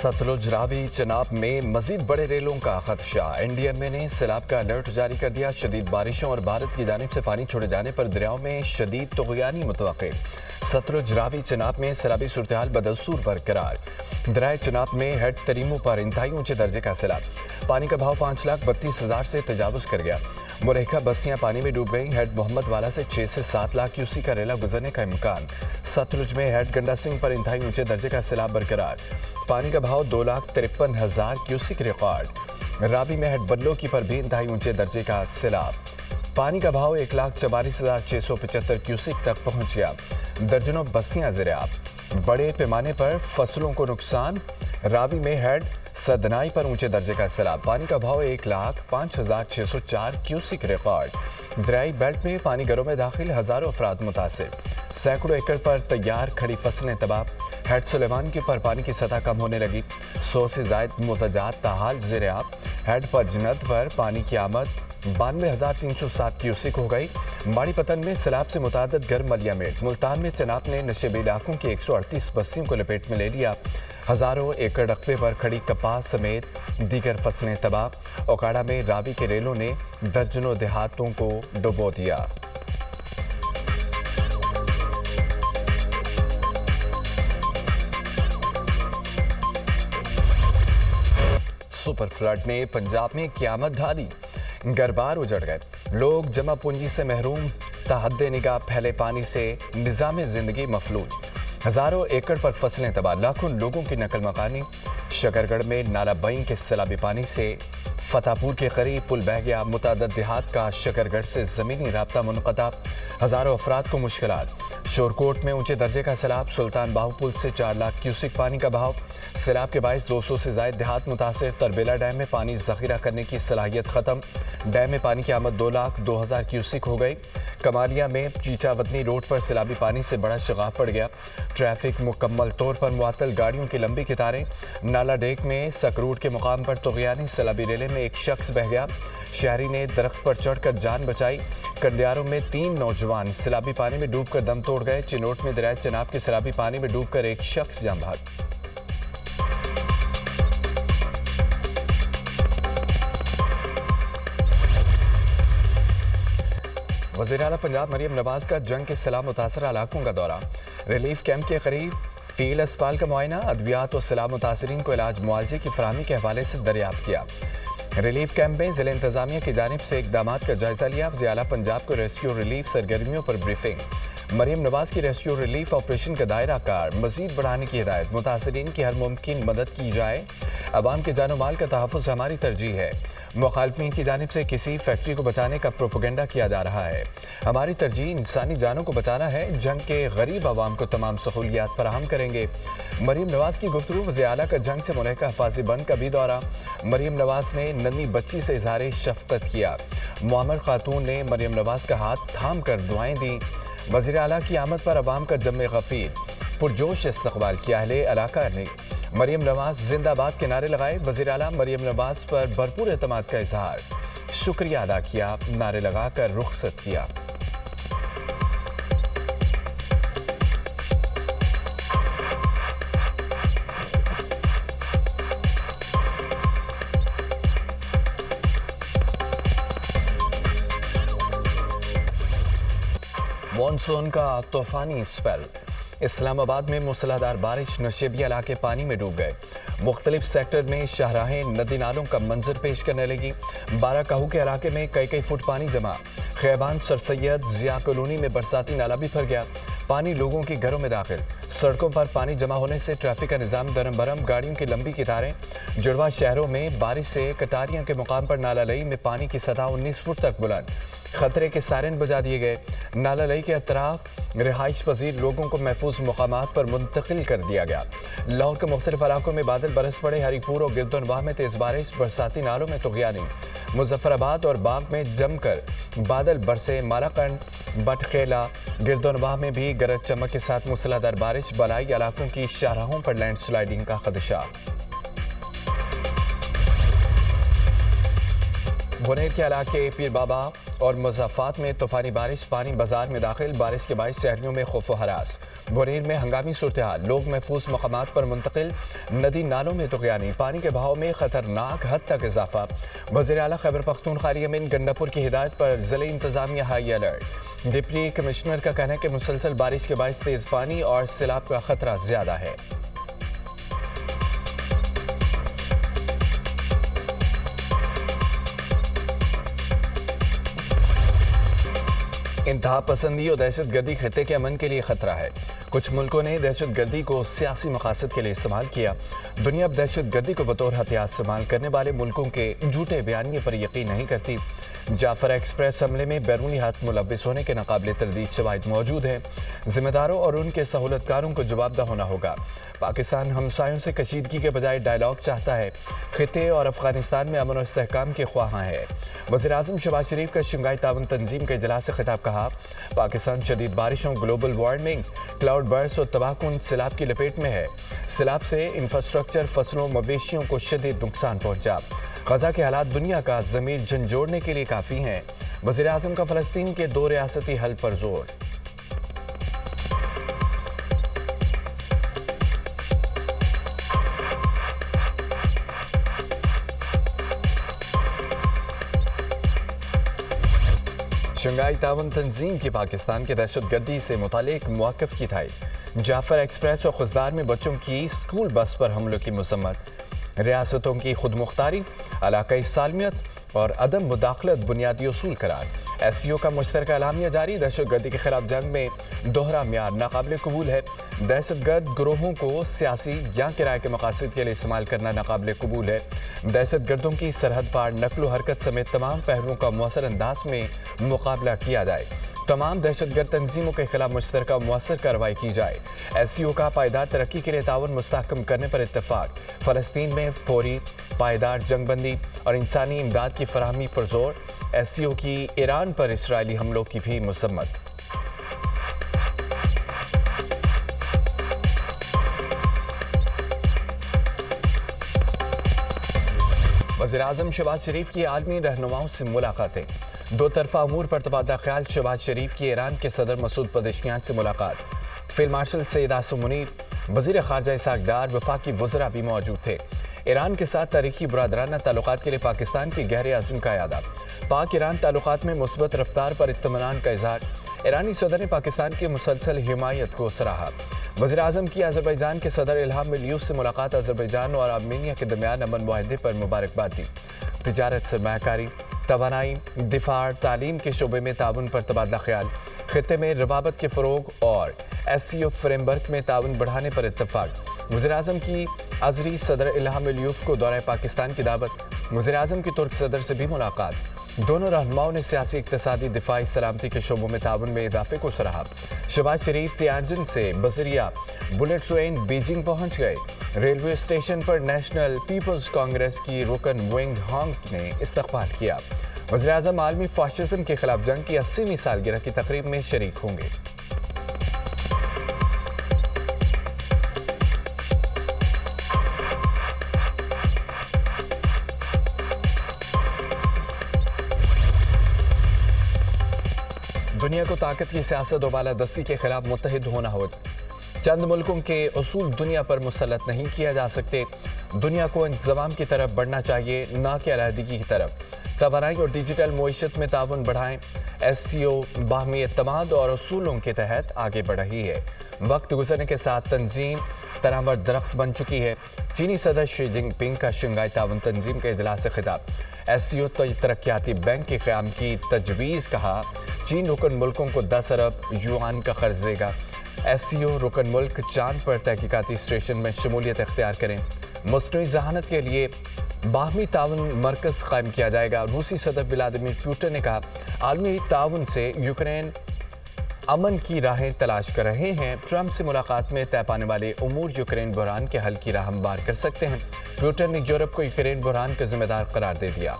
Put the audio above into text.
सतलुज रावी चनाब में मजीद बड़े रेलों का खदशा। एनडीएमए ने सैलाब का अलर्ट जारी कर दिया। शदीद बारिशों और भारत की जानिब से पानी छोड़े जाने पर दरियाओं में शदीद तुग़यानी मुतवक्के। सतलुज रावी चनाब में सैलाबी सूरत-ए-हाल बदस्तूर बरकरार। दरियाए चनाब में हेड तरीमों पर इंतहाई ऊंचे दर्जे का सैलाब। पानी का बहाव 5,32,000 से तजावुज़ कर गया। मुरैखा बस्तियां पानी में डूब गई। हेड मोहम्मद वाला से 6 से 7 लाख क्यूसी का रेला गुजरने का इम्कान। सतलुज में हेड गंडा सिंह पर इंतहाई ऊंचे दर्जे का सैलाब बरकरार। पानी का बहाव 2,53,000 क्यूसिक रिकॉर्ड। रावी में हेड बल्लो की पर भी इंतहाई ऊंचे दर्जे का सैलाब। पानी का बहाव 1,44,675 क्यूसिक तक पहुंच गया। दर्जनों बस्तियां ज़ेर-ए-आब। बड़े पैमाने पर फसलों को नुकसान। रावी में हेड सदनाई पर ऊंचे दर्जे का सैलाब। पानी का बहाव 1,05,604 क्यूसिक रिकॉर्ड। दरियाई बेल्ट में पानी घरों में दाखिल, हजारों अफराद मुतासिर। सैकड़ों एकड़ पर तैयार खड़ी फसलें तबाह। हेड सुलेमान के पर पानी की सतह कम होने लगी। 100 से जायद मोज़ाजात ताहाल ज़ेर-ए-आब। हेड फजनद पर पानी की आमद 92,307 क्यूसिक हो गई। माड़ी पतन में सैलाब से मुतादिद घर मलियामेट। मुल्तान में चनाब ने नशेबी इलाकों की 138 बस्तियों को लपेट में ले लिया। हजारों एकड़ रकबे पर खड़ी कपास समेत दीगर फसलें तबाह। ओकाड़ा में रावी के रेलों ने दर्जनों देहातों को डुबो दिया। सुपर फ्लड ने पंजाब में क़यामत ढा दी। घर-बार उजड़ गए। लोग जमा पूंजी से महरूम। तहद्दे निगाह फैले पानी से निज़ाम ज़िंदगी मफलूज। हजारों एकड़ पर फसलें तबाह। लाखों लोगों की नकल मकानी। शकरगढ़ में नाला बई के सैलाबी पानी से फतेहपुर के करीब पुल बह गया। मुतादिद देहात का शकरगढ़ से ज़मीनी राब्ता मुनक़ता। हजारों अफराद को मुश्किलात। शोरकोट में ऊंचे दर्जे का सैलाब। सुल्तान बाहू पुल से 4 लाख क्यूसिक पानी का बहाव। सैलाब के बायस 200 से ज़ायद देहात मुतासिर। तरबेला डैम में पानी ज़ख़ीरा करने की सलाहियत ख़त्म। डैम में पानी की आमद 2,02,000 क्यूसिक हो गई। कमालिया में चीचा वतनी रोड पर सैलाबी पानी से बड़ा शगाफ पड़ गया। ट्रैफिक मुकम्मल तौर पर मुअत्तल, गाड़ियों की लंबी कतारें। नाला डेक में सकरूट के मुकाम पर तुग़यानी सैलाबी रेले में एक शख्स बह गया। शहरी ने दरख्त पर चढ़कर जान बचाई। कंडियारों में 3 नौजवान सैलाबी पानी में डूबकर दम तोड़ गए। चिनोट में दरियाए चनाब के सैलाबी पानी में डूबकर एक शख्स जान बहक। वज़ीर आला पंजाब मरियम नवाज का जंग के सैलाब मुतासर इलाकों का दौरा। रिलीफ कैंप के करीब फील्ड अस्पताल का मुआयना। अद्वियात और सैलाब मुतासरीन को इलाज मुआवजे की फराहमी के हवाले से दरियाफ्त किया। रिलीफ कैंप में ज़िला इंतजामिया की जानिब से इक़दामात का जायजा लिया। वज़ीर आला पंजाब को रेस्क्यू रिलीफ सरगर्मियों पर ब्रीफिंग। मरियम नवाज की रेस्क्यू रिलीफ ऑपरेशन का दायरा कार मजीद बढ़ाने की हिदायत। मुतासरीन की हर मुमकिन मदद की जाए। अवाम के जानो माल का तहफ़्फ़ुज़ हमारी तरजीह है। मुखालिफिन की जानिब से किसी फैक्ट्री को बचाने का प्रोपेगेंडा किया जा रहा है। हमारी तरजीह इंसानी जानों को बचाना है। जंग के गरीब अवाम को तमाम सहूलियात फराहम करेंगे। मरियम नवाज की गुफ्तगू। वज़ीर आला का जंग से मुनहका हिफाज़ी बंद का भी दौरा। मरियम नवाज ने नन्ही बच्ची से इज़हार शफ़क़त किया। मुअम्मर खातून ने मरियम नवाज का हाथ थाम कर दुआएं दी। वज़ीर आला की आमद पर अवाम का जम गफ़ीर पुरजोश इस्तक़बाल किया। अहले इलाका ने मरियम नवाज जिंदाबाद के नारे लगाए। वज़ीर आला मरियम नवाज पर भरपूर एतमाद का इजहार। शुक्रिया अदा किया। नारे लगाकर रुखसत किया। मॉनसून का तूफानी स्पेल। इस्लामाबाद में मूसलाधार बारिश। नशेबिया इलाके पानी में डूब गए। मुख्तलिफ सेक्टर में शाहराहें नदी नालों का मंजर पेश करने लगी। बाराकाहू के इलाके में कई फुट पानी जमा। खैबान सर सैयद जिया कॉलोनी में बरसाती नाला भी भर गया। पानी लोगों के घरों में दाखिल। सड़कों पर पानी जमा होने से ट्रैफिक का निज़ाम दरम बरम। गाड़ियों की लंबी कतारें। जुड़वा शहरों में बारिश से कटारियां के मुकाम पर नाला लई में पानी की सतह 19 फुट तक बुलंद। खतरे के सायरन बजा दिए गए। नाला लई के अतराफ रिहाइश पजीर लोगों को महफूज मुकामात पर मुंतकिल कर दिया गया। लाहौर के मुख्तलिफ इलाकों में बादल बरस पड़े। हरीपुर और गिरदोनवाह में तेज बारिश। बरसाती नालों में तुग़यानी। मुजफ्फराबाद और बाग में जमकर बादल बरसे। मालाकंड, बटखेला, गिरदोनवाह में भी गरज चमक के साथ मूसलाधार बारिश। बलाई इलाकों की शाहराहों पर लैंड स्लाइडिंग का खदशा। बुनेर के इलाके पीर बाबा और मुज़फ़्फ़रात में तूफ़ानी बारिश, पानी बाजार में दाखिल, बारिश के बाइस शहरियों में खौफ व हरास। बुनेर में हंगामी सूरत-ए-हाल, लोग महफूज मकामात पर मुंतकिल, नदी नालों में तुग़यानी, पानी के बहाव में खतरनाक हद तक इजाफा। वज़ीर आला खैबर पख्तूनख्वा यमन गंडापुर की हिदायत पर ज़िले इंतज़ामिया हाई अलर्ट। डिप्टी कमिश्नर का कहना है कि मुसलसल बारिश के बाइस तेज़ पानी और सैलाब का खतरा ज़्यादा है। इंतहा पसंदी और दहशत गर्दी खित्ते के अमन के लिए खतरा है। कुछ मुल्कों ने दहशत गर्दी को सियासी मकासद के लिए इस्तेमाल किया। दुनिया अब दहशत गर्दी को बतौर हथियार इस्तेमाल करने वाले मुल्कों के झूठे बयानिए पर यकीन नहीं करती। जाफर एक्सप्रेस हमले में बैरूनी हाथ मुलव्विस होने के नाकाबिले तरदीद शवाहिद मौजूद हैं। जिम्मेदारों और उनके सहूलतकारों को जवाबदेह होना होगा। पाकिस्तान हमसायों से कशीदगी के बजाय डायलॉग चाहता है। खित्ते और अफगानिस्तान में अमन और इस्तेहकाम के ख्वाहां है। वज़ीर आज़म शहबाज शरीफ का शंघाई ताउन तंजीम के इजलास से खिताब, कहा पाकिस्तान शदीद बारिशों, ग्लोबल वार्मिंग, क्लाउड बर्स्ट और तबाहकुन सैलाब की लपेट में है। सैलाब से इंफ्रास्ट्रक्चर, फसलों, मवेशियों को शदीद नुकसान पहुंचा। गजा के हालात दुनिया का ज़मीर झंझोड़ने के लिए काफ़ी हैं। वज़ीर आज़म का फ़लस्तीन के 2 रियासती हल पर जोर। शंघाई ताउन तंजीम की पाकिस्तान के दहशत गर्दी से मुतालिक मौक़िफ़ की थाई। जाफर एक्सप्रेस और खुजदार में बच्चों की स्कूल बस पर हमलों की मज़म्मत। रियासतों की खुद मुख्तारी, इलाकाई सालमियत और अदम मुदाखलत बुनियादी उसूल करार। SCO का मुश्तरका एलामिया जारी, दहशत गर्दी के खिलाफ जंग में दोहरा म्यार नाकाबिल कबूल है। दहशत गर्द ग्रोहों को सियासी या किराए के मकासद के लिए इस्तेमाल करना नाकाबिल कबूल है। दहशत गर्दों की सरहद पार नकलो हरकत समेत तमाम पहलुओं का मौसर अंदाज में मुकाबला किया जाए। तमाम दहशतगर्द तंजीमों के खिलाफ मुश्तरका मौसर कार्रवाई की जाए। SCO का पायदार तरक्की के लिए ताउन मुस्तहकम करने पर इत्तफाक। फ़लस्तीन में फौरी पायदार जंगबंदी और इंसानी इमदाद की फराहमी पर जोर। SCO की ईरान पर इसराइली हमलों की भी मज़म्मत। वज़ीर आज़म शहबाज शरीफ की आलमी रहनुमाओं से मुलाकातें। 2 तरफ़ा अमूर पर तबादला ख्याल। शहबाज शरीफ की ईरान के सदर मसूद पज़ेश्कियान से मुलाकात। फील्ड मार्शल सैयद आसिम मुनीर, वज़ीर ख़ारजा इसहाक़ डार, वफ़ाक़ी वज़रा भी मौजूद थे। ईरान के साथ तारीख़ी बुरादराना ताल्लुक़ात के लिए पाकिस्तान के गहरे अज़्म का यादा। पाक ईरान ताल्लुक़ात में मुस्बत रफ्तार पर इत्मीनान का इज़हार। ईरानी सदर ने पाकिस्तान की मुसलसल हिमायत को सराहा। वज़ीर आज़म की अज़रबैजान के सदर इल्हाम अलियूफ से मुलाकात। अज़रबैजान और आर्मेनिया के दरमियान अमन मुआहदे पर मुबारकबाद दी। तिजारत, सरमायाकारी, तवानाई, दिफा, तालीम के शोबे में ताउन पर तबादला ख्याल। खित्ते में रवाबत के फ़रोग और SCO फ्रेमवर्क में ताउन बढ़ाने पर इत्तफाक। वज़ीर आज़म की अज़री सदर इल्हाम अलियूफ को दौरे पाकिस्तान की दावत। वज़ीर आज़म की तुर्क सदर से भी मुलाकात। दोनों रहनुमाओं ने सियासी, इक़्तिसादी, दिफाई, सलामती के शोबों में ताउन में इजाफे को सराहा। शहबाज शरीफ तियानजिन से बज़रिया बुलेट ट्रेन बीजिंग पहुँच गए। रेलवे स्टेशन पर नेशनल पीपल्स कांग्रेस की रुकन वेंग हॉन्ग ने इस्तकबाल किया। वज़ीर आज़म आलमी फाशिज़म के खिलाफ जंग की 80वीं सालगिरह की तकरीब में शरीक होंगे। दुनिया को ताकत की सियासत और बालादस्ती के खिलाफ मुत्तहिद होना होगा। चंद मुल्कों के उसूल दुनिया पर मुसल्लत नहीं किया जा सकते। दुनिया को इंतज़ाम की तरफ बढ़ना चाहिए, ना कि अलहदगी की तरफ। तवानाई और डिजिटल मईशत में ताउन बढ़ाएं। SCO बाहमी एतमाद और उसूलों के तहत आगे बढ़ रही है। वक्त गुजरने के साथ तंजीम तनावर दरख्त बन चुकी है। चीनी सदर शी जिनपिंग का शंघाई ताउन तंजीम के इजलास से खिताब। SCO तरक्याती बैंक के क़याम की तजवीज़, कहा चीन रुकन मुल्कों को 10 अरब युआन का कर्ज देगा। SCO रुकन मुल्क चांद पर तहकीकाती स्टेशन में शमूलियत इख्तियार करें। मसनूई ज़हानत के लिए बाहमी ताउन मरकज़ कायम किया जाएगा। रूसी सदर व्लादिमीर पुतिन ने कहा आलमी ताउन से यूक्रेन अमन की राहें तलाश कर रहे हैं। ट्रंप से मुलाकात में तय पाने वाले उमूर यूक्रेन बहरान के हल की राह हमवार कर सकते हैं। पुतिन ने यूरोप को यूक्रेन बहरान का जिम्मेदार करार दे दिया।